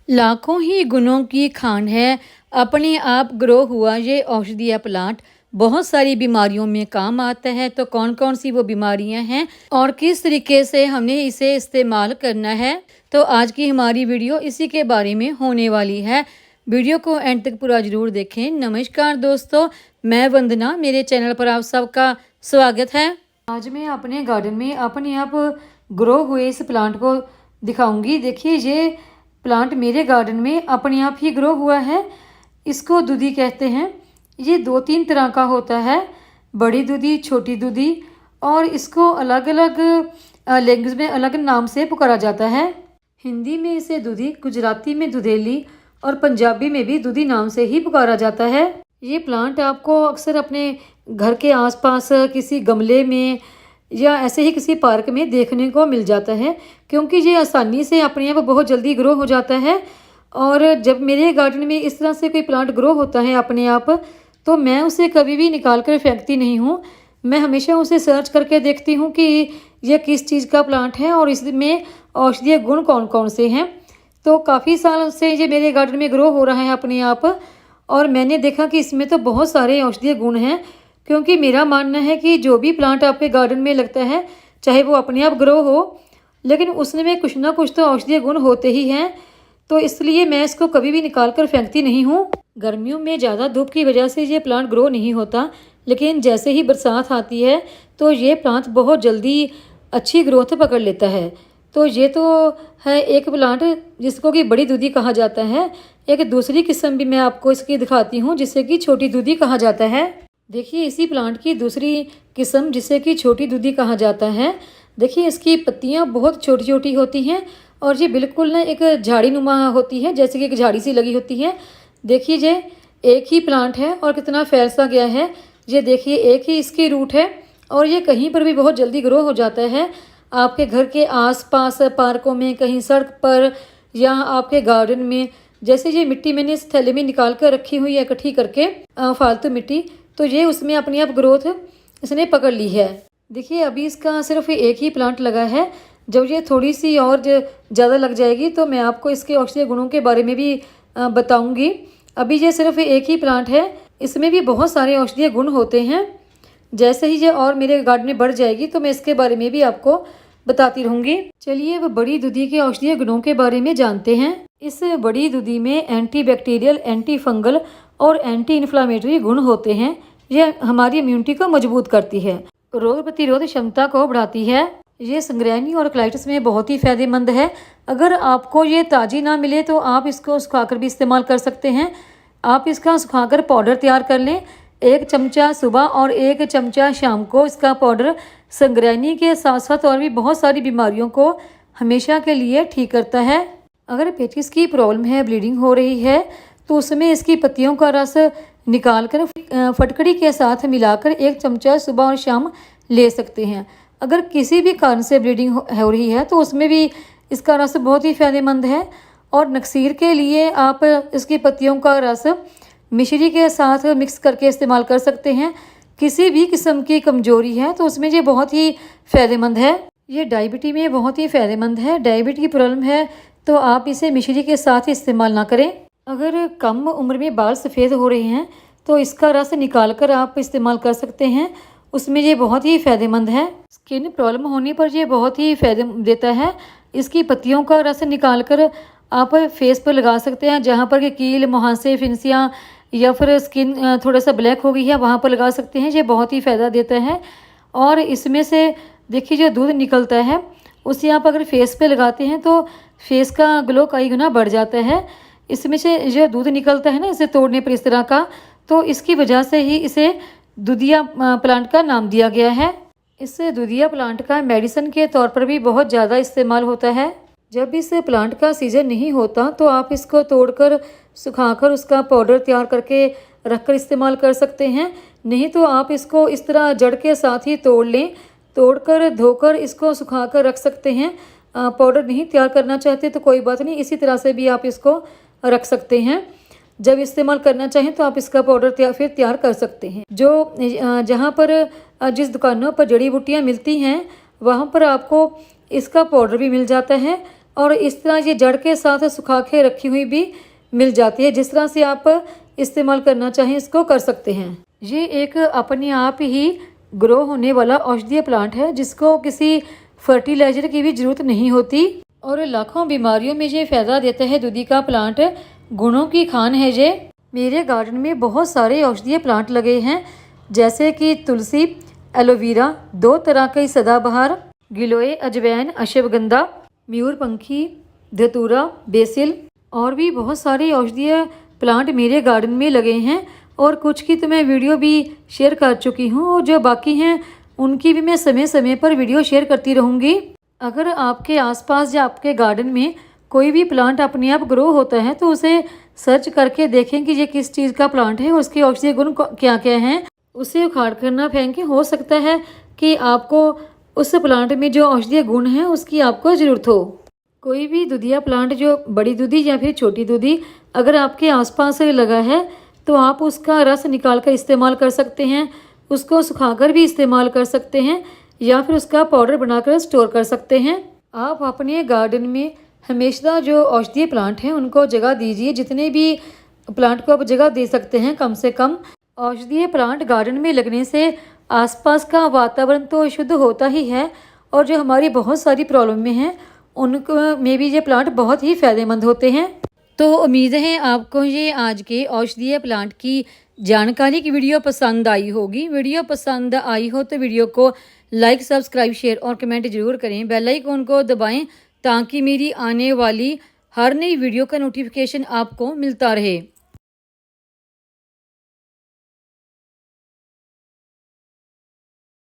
लाखों ही गुणों की खान है, अपने आप ग्रो हुआ ये औषधीय प्लांट बहुत सारी बीमारियों में काम आता है। तो कौन कौन सी वो बीमारियां हैं और किस तरीके से हमें इसे इस्तेमाल करना है, तो आज की हमारी वीडियो इसी के बारे में होने वाली है। वीडियो को एंड तक पूरा जरूर देखें। नमस्कार दोस्तों, मैं वंदना, मेरे चैनल पर आप सबका स्वागत है। आज मैं अपने गार्डन में अपने आप ग्रो हुए इस प्लांट को दिखाऊंगी। देखिए, ये प्लांट मेरे गार्डन में अपने आप ही ग्रो हुआ है। इसको दूधी कहते हैं। ये 2-3 तरह का होता है, बड़ी दूधी, छोटी दूधी, और इसको अलग अलग लैंग्वेज में अलग नाम से पुकारा जाता है। हिंदी में इसे दूधी, गुजराती में दुधेली और पंजाबी में भी दूधी नाम से ही पुकारा जाता है। ये प्लांट आपको अक्सर अपने घर के आसपास किसी गमले में या ऐसे ही किसी पार्क में देखने को मिल जाता है, क्योंकि ये आसानी से अपने आप बहुत जल्दी ग्रो हो जाता है। और जब मेरे गार्डन में इस तरह से कोई प्लांट ग्रो होता है अपने आप, तो मैं उसे कभी भी निकाल कर फेंकती नहीं हूँ। मैं हमेशा उसे सर्च करके देखती हूँ कि यह किस चीज़ का प्लांट है और इसमें औषधीय गुण कौन कौन से हैं। तो काफ़ी साल से ये मेरे गार्डन में ग्रो हो रहा है अपने आप, और मैंने देखा कि इसमें तो बहुत सारे औषधीय गुण हैं। क्योंकि मेरा मानना है कि जो भी प्लांट आपके गार्डन में लगता है, चाहे वो अपने आप ग्रो हो, लेकिन उसमें कुछ ना कुछ तो औषधीय गुण होते ही हैं। तो इसलिए मैं इसको कभी भी निकाल कर फेंकती नहीं हूँ। गर्मियों में ज़्यादा धूप की वजह से ये प्लांट ग्रो नहीं होता, लेकिन जैसे ही बरसात आती है तो ये प्लांट बहुत जल्दी अच्छी ग्रोथ पकड़ लेता है। तो ये तो है एक प्लांट जिसको कि बड़ी दूधी कहा जाता है। एक दूसरी किस्म भी मैं आपको इसकी दिखाती हूँ, जिसे कि छोटी दूधी कहा जाता है। देखिए, इसी प्लांट की दूसरी किस्म जिसे कि छोटी दूधी कहा जाता है, देखिए इसकी पत्तियां बहुत छोटी छोटी होती हैं और ये बिल्कुल ना एक झाड़ी नुमा होती है, जैसे कि एक झाड़ी सी लगी होती है। देखिए, ये एक ही प्लांट है और कितना फैलता गया है। ये देखिए, एक ही इसकी रूट है और ये कहीं पर भी बहुत जल्दी ग्रो हो जाता है। आपके घर के आसपास पार्कों में, कहीं सड़क पर, या आपके गार्डन में। जैसे ये मिट्टी मैंने इस थैले में निकाल कर रखी हुई है इकट्ठी करके, फालतू मिट्टी, तो ये उसमें अपनी आप ग्रोथ इसने पकड़ ली है। देखिए, अभी इसका सिर्फ एक ही प्लांट लगा है। जब ये थोड़ी सी और ज़्यादा लग जाएगी तो मैं आपको इसके औषधीय गुणों के बारे में भी बताऊंगी। अभी ये सिर्फ एक ही प्लांट है, इसमें भी बहुत सारे औषधीय गुण होते हैं। जैसे ही ये और मेरे गार्डन में बढ़ जाएगी तो मैं इसके बारे में भी आपको बताती रहूँगी। चलिए, अब बड़ी दूधी के औषधीय गुणों के बारे में जानते हैं। इस बड़ी दूधी में एंटी बैक्टीरियल, एंटी फंगल और एंटी इन्फ्लामेटरी गुण होते हैं। यह हमारी इम्यूनिटी को मजबूत करती है, रोग प्रतिरोध क्षमता को बढ़ाती है। ये संग्रहणी और कोलाइटिस में बहुत ही फायदेमंद है। अगर आपको ये ताज़ी ना मिले तो आप इसको सुखाकर भी इस्तेमाल कर सकते हैं। आप इसका सुखाकर पाउडर तैयार कर लें। 1 चमचा सुबह और 1 चमचा शाम को इसका पाउडर संग्रहणी के साथ साथ और भी बहुत सारी बीमारियों को हमेशा के लिए ठीक करता है। अगर पेचिस की प्रॉब्लम है, ब्लीडिंग हो रही है, तो उसमें इसकी पत्तियों का रस निकालकर फटकड़ी के साथ मिलाकर 1 चमचा सुबह और शाम ले सकते हैं। अगर किसी भी कारण से ब्लीडिंग हो रही है तो उसमें भी इसका रस बहुत ही फायदेमंद है। और नक्सीर के लिए आप इसकी पत्तियों का रस मिश्री के साथ मिक्स करके इस्तेमाल कर सकते हैं। किसी भी किस्म की कमजोरी है तो उसमें ये बहुत ही फायदेमंद है। ये डायबिटीज में बहुत ही फायदेमंद है। डायबिटीज की प्रॉब्लम है तो आप इसे मिश्री के साथ इस्तेमाल ना करें। अगर कम उम्र में बाल सफ़ेद हो रहे हैं तो इसका रस निकाल कर आप इस्तेमाल कर सकते हैं, उसमें ये बहुत ही फ़ायदेमंद है। स्किन प्रॉब्लम होने पर ये बहुत ही फ़ायदे देता है। इसकी पत्तियों का रस निकाल कर आप फेस पर लगा सकते हैं, जहाँ पर कि कील, मुहासे, फिंसियाँ या फिर स्किन थोड़ा सा ब्लैक हो गई है, वहाँ पर लगा सकते हैं। ये बहुत ही फ़ायदा देता है। और इसमें से देखिए, जो दूध निकलता है उसे आप अगर फेस पे लगाते हैं तो फेस का ग्लो कई गुना बढ़ जाता है। इसमें से जो दूध निकलता है ना, इसे तोड़ने पर इस तरह का, तो इसकी वजह से ही इसे दूधिया प्लांट का नाम दिया गया है। इस दूधिया प्लांट का मेडिसिन के तौर पर भी बहुत ज़्यादा इस्तेमाल होता है। जब इस प्लांट का सीज़न नहीं होता तो आप इसको तोड़कर सुखाकर उसका पाउडर तैयार करके रखकर इस्तेमाल कर सकते हैं। नहीं तो आप इसको इस तरह जड़ के साथ ही तोड़ लें, तोड़कर धोकर इसको सुखाकर रख सकते हैं। पाउडर नहीं तैयार करना चाहते तो कोई बात नहीं, इसी तरह से भी आप इसको रख सकते हैं। जब इस्तेमाल करना चाहें तो आप इसका पाउडर फिर तैयार कर सकते हैं। जहाँ पर जिस दुकानों पर जड़ी बूटियाँ मिलती हैं वहाँ पर आपको इसका पाउडर भी मिल जाता है और इस तरह ये जड़ के साथ सुखा के रखी हुई भी मिल जाती है। जिस तरह से आप इस्तेमाल करना चाहें इसको कर सकते हैं। ये एक अपने आप ही ग्रो होने वाला औषधीय प्लांट है जिसको किसी फर्टिलाइजर की भी ज़रूरत नहीं होती और लाखों बीमारियों में ये फ़ायदा देता है। दूधी का प्लांट गुणों की खान है। ये मेरे गार्डन में बहुत सारे औषधीय प्लांट लगे हैं जैसे कि तुलसी, एलोवेरा, 2 तरह के सदाबहार, गिलोय, अजवैन, अश्वगंधा, मयूरपंखी, धतूरा, बेसिल और भी बहुत सारे औषधीय प्लांट मेरे गार्डन में लगे हैं और कुछ की तो मैं वीडियो भी शेयर कर चुकी हूँ और जो बाकी हैं उनकी भी मैं समय समय पर वीडियो शेयर करती रहूँगी। अगर आपके आसपास या आपके गार्डन में कोई भी प्लांट अपने आप ग्रो होता है तो उसे सर्च करके देखें कि ये किस चीज़ का प्लांट है, उसके औषधीय गुण क्या क्या हैं। उसे उखाड़ कर ना फेंकें। हो सकता है कि आपको उस प्लांट में जो औषधीय गुण हैं उसकी आपको ज़रूरत हो। कोई भी दूधिया प्लांट जो बड़ी दूधी या फिर छोटी दूधी अगर आपके आसपास लगा है तो आप उसका रस निकाल कर इस्तेमाल कर सकते हैं, उसको सुखाकर भी इस्तेमाल कर सकते हैं या फिर उसका पाउडर बनाकर स्टोर कर सकते हैं। आप अपने गार्डन में हमेशा जो औषधीय प्लांट हैं उनको जगह दीजिए। जितने भी प्लांट को आप जगह दे सकते हैं कम से कम। औषधीय प्लांट गार्डन में लगने से आसपास का वातावरण तो शुद्ध होता ही है और जो हमारी बहुत सारी प्रॉब्लम में हैं उनको में भी ये प्लांट बहुत ही फ़ायदेमंद होते हैं। तो उम्मीद है आपको ये आज के औषधीय प्लांट की जानकारी की वीडियो पसंद आई होगी। वीडियो पसंद आई हो तो वीडियो को लाइक, सब्सक्राइब, शेयर और कमेंट जरूर करें। बेल आइकन को दबाएं ताकि मेरी आने वाली हर नई वीडियो का नोटिफिकेशन आपको मिलता रहे।